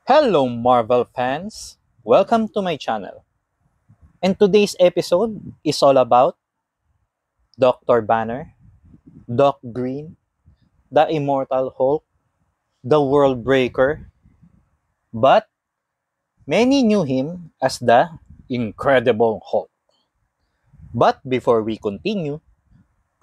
Hello Marvel fans! Welcome to my channel. And today's episode is all about Dr. Banner, Doc Green, the Immortal Hulk, the World Breaker, but many knew him as the Incredible Hulk. But before we continue,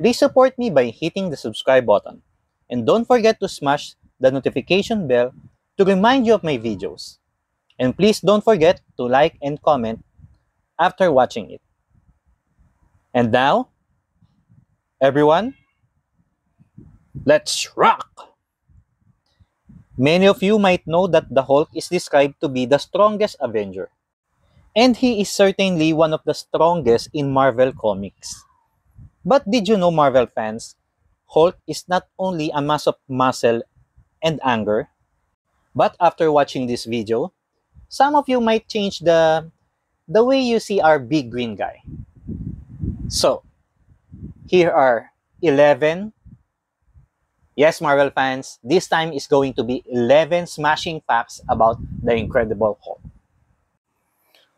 please support me by hitting the subscribe button and don't forget to smash the notification bell to remind you of my videos. And please don't forget to like and comment after watching it. And now, everyone, let's rock! Many of you might know that the Hulk is described to be the strongest Avenger. And he is certainly one of the strongest in Marvel Comics. But did you know, Marvel fans, Hulk is not only a mass of muscle and anger, but after watching this video, some of you might change the way you see our big green guy. So, here are 11. Yes, Marvel fans, this time is going to be 11 smashing facts about the Incredible Hulk.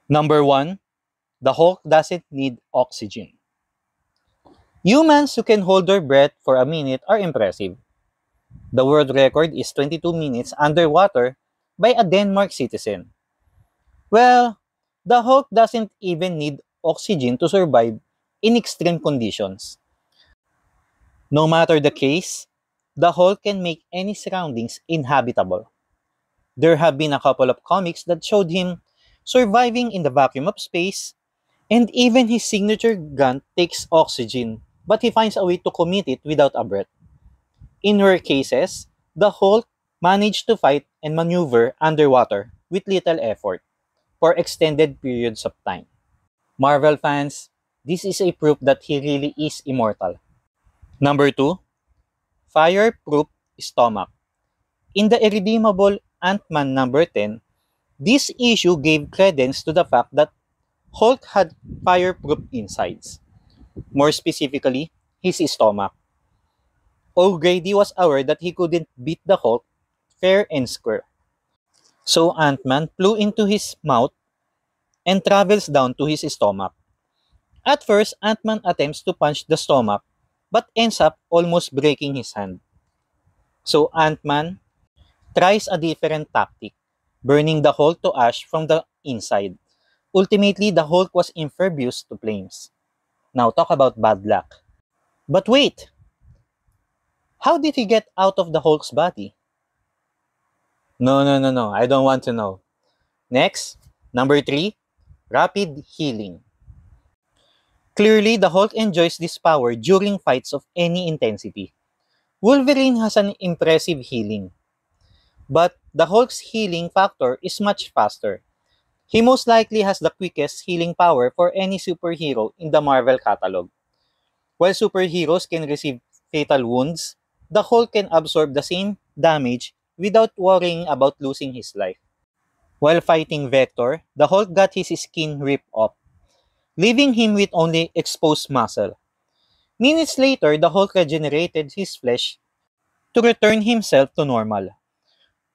Number 1, the Hulk doesn't need oxygen. Humans who can hold their breath for a minute are impressive. The world record is 22 minutes underwater by a Denmark citizen. Well, the Hulk doesn't even need oxygen to survive in extreme conditions. No matter the case, the Hulk can make any surroundings inhabitable. There have been a couple of comics that showed him surviving in the vacuum of space, and even his signature gun takes oxygen, but he finds a way to commit it without a breath. In rare cases, the Hulk managed to fight and maneuver underwater with little effort for extended periods of time. Marvel fans, this is a proof that he really is immortal. Number 2, fireproof stomach. In the irredeemable Ant-Man number 10, this issue gave credence to the fact that Hulk had fireproof insides. More specifically, his stomach. O'Grady was aware that he couldn't beat the Hulk fair and square. So Ant-Man flew into his mouth and travels down to his stomach. At first, Ant-Man attempts to punch the stomach but ends up almost breaking his hand. So Ant-Man tries a different tactic, burning the Hulk to ash from the inside. Ultimately, the Hulk was impervious to flames. Now talk about bad luck. But wait! How did he get out of the Hulk's body? No, I don't want to know. Next, number 3, rapid healing. Clearly, the Hulk enjoys this power during fights of any intensity. Wolverine has an impressive healing, but the Hulk's healing factor is much faster. He most likely has the quickest healing power for any superhero in the Marvel catalog. While superheroes can receive fatal wounds, the Hulk can absorb the same damage without worrying about losing his life. While fighting Vector, the Hulk got his skin ripped off, leaving him with only exposed muscle. Minutes later, the Hulk regenerated his flesh to return himself to normal.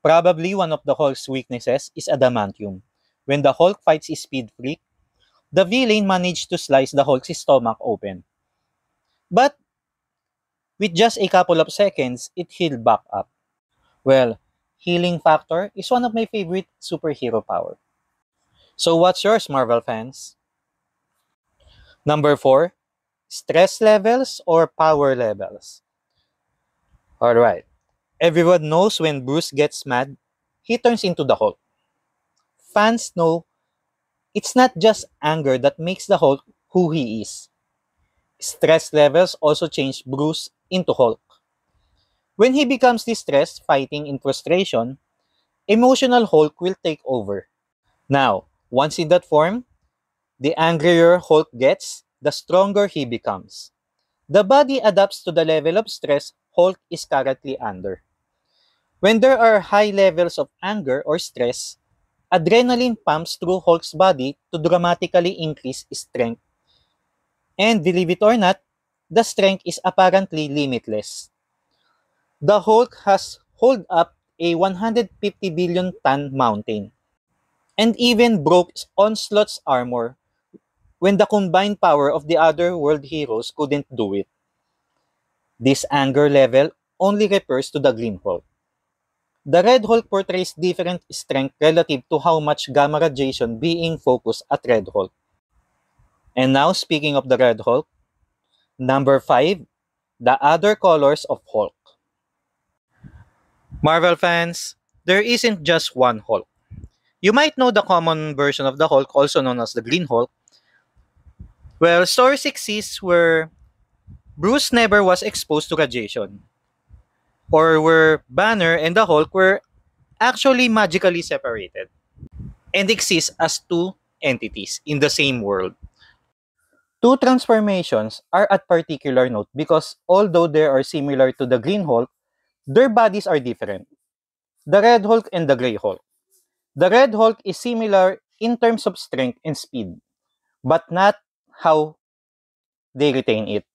Probably one of the Hulk's weaknesses is adamantium. When the Hulk fights his Speed Freak, the villain managed to slice the Hulk's stomach open. But with just a couple of seconds, it healed back up. Well, healing factor is one of my favorite superhero power. So what's yours, Marvel fans? Number 4, stress levels or power levels? Alright, everyone knows when Bruce gets mad, he turns into the Hulk. Fans know it's not just anger that makes the Hulk who he is. Stress levels also change Bruce into Hulk. When he becomes distressed, fighting in frustration, emotional Hulk will take over. Now, once in that form, the angrier Hulk gets, the stronger he becomes. The body adapts to the level of stress Hulk is currently under. When there are high levels of anger or stress, adrenaline pumps through Hulk's body to dramatically increase strength. And believe it or not, the strength is apparently limitless. The Hulk has holed up a 150 billion ton mountain, and even broke Onslaught's armor when the combined power of the other world heroes couldn't do it. This anger level only refers to the Green Hulk. The Red Hulk portrays different strength relative to how much gamma radiation being focused at Red Hulk. And now, speaking of the Red Hulk, number 5, the other colors of Hulk. Marvel fans, there isn't just one Hulk. You might know the common version of the Hulk, also known as the Green Hulk. Well, stories exist where Bruce never was exposed to radiation, or where Banner and the Hulk were actually magically separated and exist as two entities in the same world. Two transformations are at particular note because although they are similar to the Green Hulk, their bodies are different. The Red Hulk and the Grey Hulk. The Red Hulk is similar in terms of strength and speed, but not how they retain it.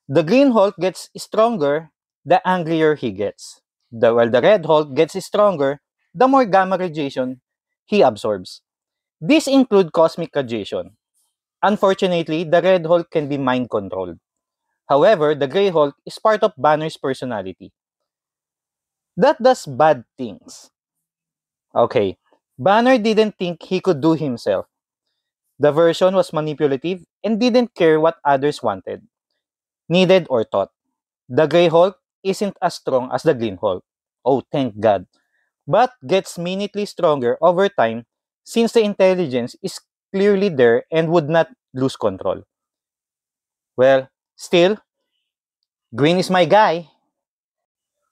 The Green Hulk gets stronger the angrier he gets. While the Red Hulk gets stronger the more gamma radiation he absorbs. These include cosmic radiation. Unfortunately, the Red Hulk can be mind controlled. However, the Grey Hulk is part of Banner's personality. That does bad things. Okay, Banner didn't think he could do himself. The version was manipulative and didn't care what others wanted, needed, or thought. The Grey Hulk isn't as strong as the Green Hulk. Oh, thank God. But gets minutely stronger over time since the intelligence is clearly there and would not lose control. Well, still, Green is my guy.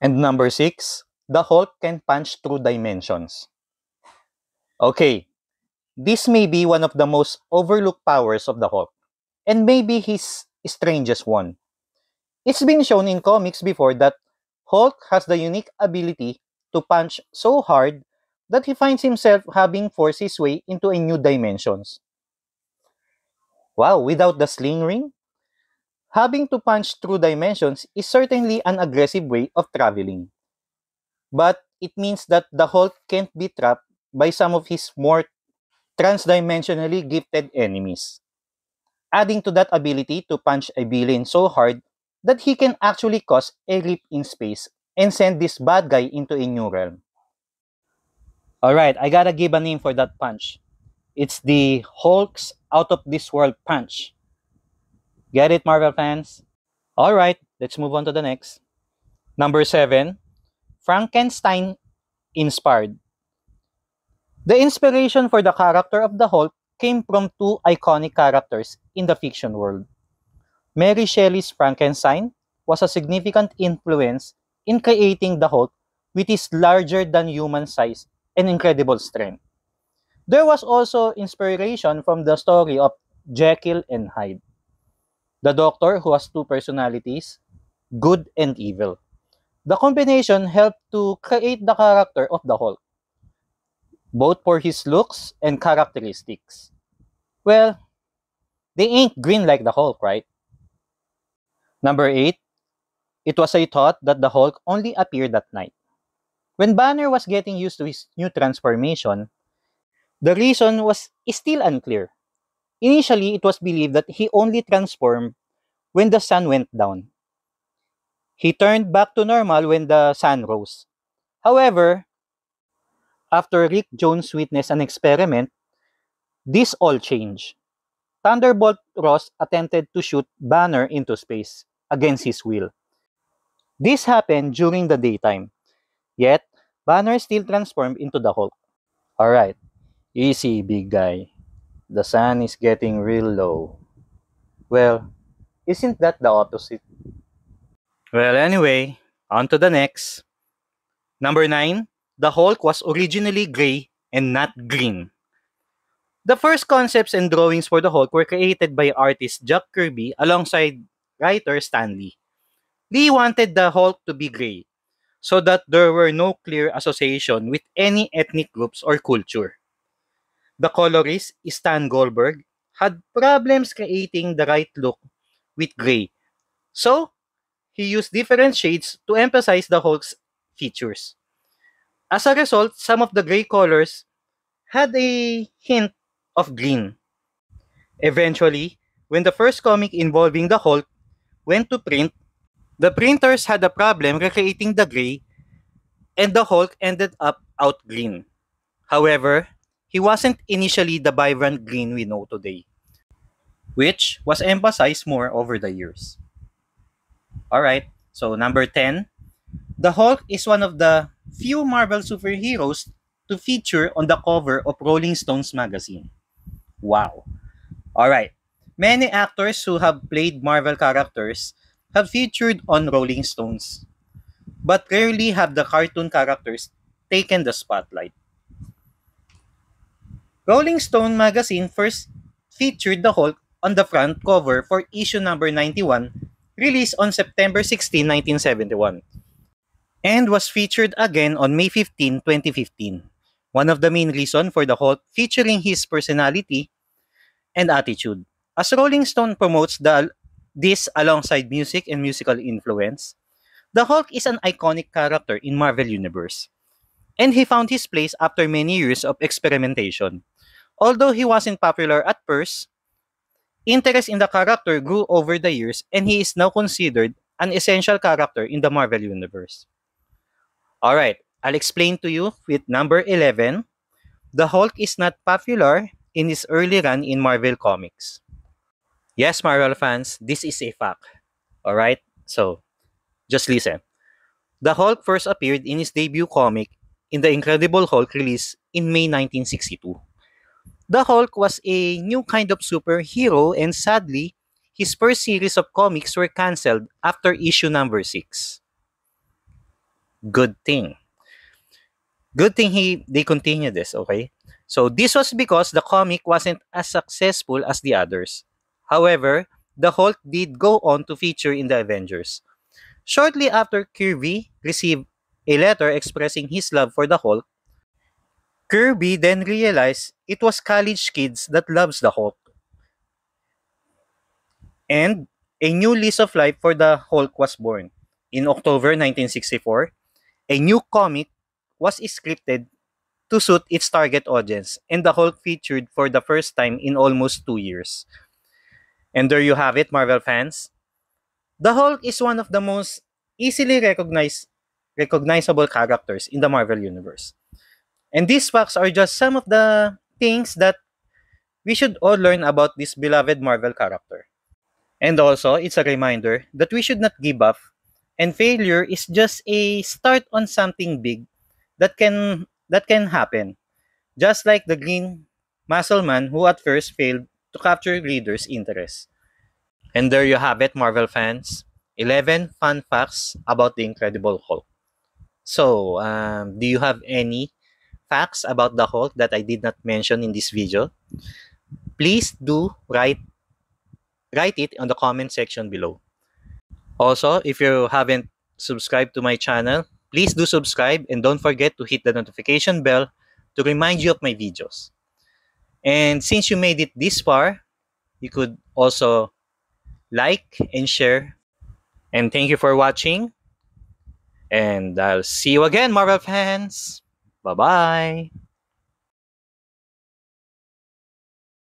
And number 6, the Hulk can punch through dimensions. Okay, this may be one of the most overlooked powers of the Hulk, and maybe his strangest one. It's been shown in comics before that Hulk has the unique ability to punch so hard that he finds himself having forced his way into a new dimensions. Wow, without the sling ring? Having to punch through dimensions is certainly an aggressive way of traveling. But it means that the Hulk can't be trapped by some of his more transdimensionally gifted enemies. Adding to that ability to punch a villain so hard that he can actually cause a rip in space and send this bad guy into a new realm. Alright, I gotta give a name for that punch. It's the Hulk's out of this world punch. Get it, Marvel fans? Alright, let's move on to the next. Number 7, Frankenstein inspired. The inspiration for the character of the Hulk came from two iconic characters in the fiction world. Mary Shelley's Frankenstein was a significant influence in creating the Hulk with his larger than human size and incredible strength. There was also inspiration from the story of Jekyll and Hyde, the doctor who has two personalities, good and evil. The combination helped to create the character of the Hulk, both for his looks and characteristics. Well, they ain't green like the Hulk, right? Number 8, it was a thought that the Hulk only appeared at night. When Banner was getting used to his new transformation, the reason was still unclear. Initially, it was believed that he only transformed when the sun went down. He turned back to normal when the sun rose. However, after Rick Jones witnessed an experiment, this all changed. Thunderbolt Ross attempted to shoot Banner into space against his will. This happened during the daytime, yet Banner still transformed into the Hulk. Alright, easy big guy. The sun is getting real low. Well, isn't that the opposite? Well, anyway, on to the next. Number 9, the Hulk was originally gray and not green. The first concepts and drawings for the Hulk were created by artist Jack Kirby alongside writer Stan Lee. Lee wanted the Hulk to be gray so that there were no clear association with any ethnic groups or culture. The colorist, Stan Goldberg, had problems creating the right look with gray. So, he used different shades to emphasize the Hulk's features. As a result, some of the gray colors had a hint of green. Eventually, when the first comic involving the Hulk went to print, the printers had a problem recreating the gray and the Hulk ended up out green. However, he wasn't initially the vibrant green we know today, which was emphasized more over the years. Alright, so number 10. The Hulk is one of the few Marvel superheroes to feature on the cover of Rolling Stones magazine. Wow. Alright, many actors who have played Marvel characters have featured on Rolling Stones, but rarely have the cartoon characters taken the spotlight. Rolling Stone magazine first featured the Hulk on the front cover for issue number 91, released on September 16, 1971, and was featured again on May 15, 2015. One of the main reasons for the Hulk featuring his personality and attitude. As Rolling Stone promotes this alongside music and musical influence, the Hulk is an iconic character in Marvel Universe, and he found his place after many years of experimentation. Although he wasn't popular at first, interest in the character grew over the years and he is now considered an essential character in the Marvel Universe. Alright, I'll explain to you with number 11. The Hulk is not popular in his early run in Marvel Comics. Yes, Marvel fans, this is a fact. Alright, so just listen. The Hulk first appeared in his debut comic in The Incredible Hulk release in May 1962. The Hulk was a new kind of superhero and sadly, his first series of comics were cancelled after issue number 6. Good thing. Good thing they continued this, okay? So this was because the comic wasn't as successful as the others. However, the Hulk did go on to feature in the Avengers. Shortly after Kirby received a letter expressing his love for the Hulk, Kirby then realized it was college kids that loves the Hulk. And a new lease of life for the Hulk was born. In October 1964, a new comic was scripted to suit its target audience, and the Hulk featured for the first time in almost 2 years. And there you have it, Marvel fans. The Hulk is one of the most easily recognizable characters in the Marvel Universe. And these facts are just some of the things that we should all learn about this beloved Marvel character. And also, it's a reminder that we should not give up, and failure is just a start on something big that can happen. Just like the Green Muscle Man who at first failed to capture readers' interest. And there you have it, Marvel fans. 11 fun facts about the Incredible Hulk. So, do you have any facts about the Hulk that I did not mention in this video? Please do write it on the comment section below. Also, if you haven't subscribed to my channel, please do subscribe and don't forget to hit the notification bell to remind you of my videos. And since you made it this far, you could also like and share. And thank you for watching. And I'll see you again, Marvel fans. Bye-bye.